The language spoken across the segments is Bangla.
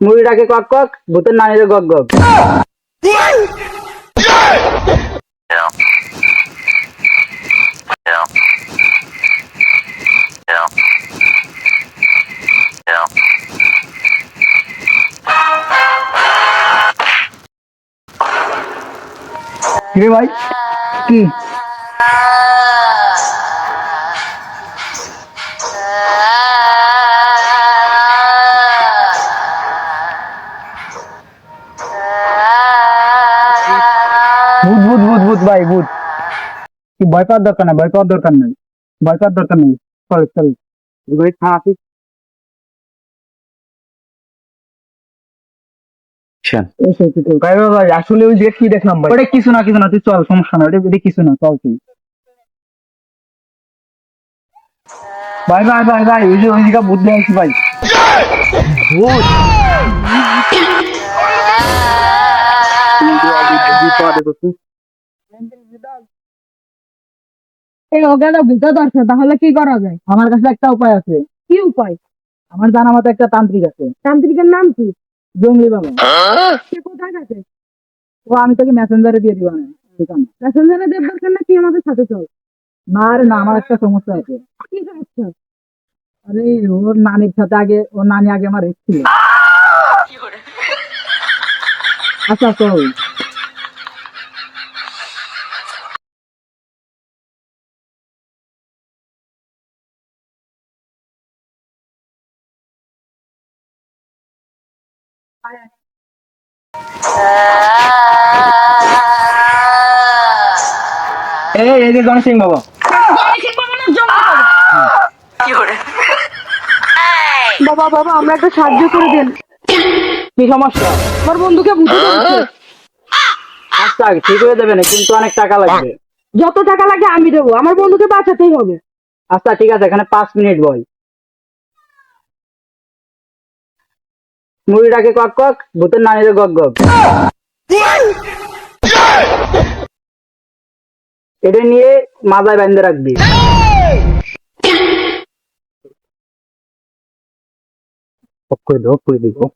মুড়িটাকে কক কক, ভূতের নানিরে গক গক। রে ভাই কি ভূত ভূত ভূত ভূত ভাই ভূত। কি ভয় পাওয়ার দরকার নাই, ভয় পাওয়ার দরকার নাই, ভয় পাওয়ার দরকার নেই। চল চল ভাই থাকি ভাই ভাই ভাই, আসলে ওই যে কি দেখলাম ভাই, ওটা কিছু না কিছু না, তুই চল, সমস্যা না, ওটা কিছু না, চল তুই। ভাই ভাই ভাই ভাই, ওই যে ওই দিকে ভূত দেখছি ভাই। ভূত এই অজ্ঞাটা বুঝতে পারছো, তাহলে কি করা যায়? আমার কাছে একটা উপায় আছে। কি উপায়? আমার জানা মতো একটা তান্ত্রিক আছে, তান্ত্রিকের নাম কি? জঙ্গলি বাবা। সে কোথায় আছে? ও আমি তোকে মেসেঞ্জারে দিয়ে দিব না, ঠিক আছে? প্যাসেঞ্জারে দেব দরকার না, কি আমাদের সাথে চল। না রে না, আমার একটা সমস্যা আছে। কি সমস্যা? আরে ওর নানির সাথে আগে, ওর নানি আগে আমার এক্স ছিল। আচ্ছা চল। এই যে গণেশ সিং বাবা। বাবা বাবা, আমরা একটা সাহায্য করে দেন। কি সমস্যা? আমার বন্ধুকে ভূতে ধরেছে। আচ্ছা ঠিক হয়ে যাবে না, কিন্তু অনেক টাকা লাগবে। যত টাকা লাগে আমি দেবো, আমার বন্ধুকে বাঁচাতেই হবে। আচ্ছা ঠিক আছে, এখানে 5 মিনিট বল। মুড়িটাকে কক কক, ভূতের নানিরে গক গক। এটা নিয়ে মাথায় বেঁধে রাখবি।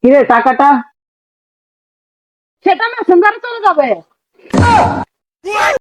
কিরে টাকাটা? সেটা মেসেঞ্জারে চলে যাবে।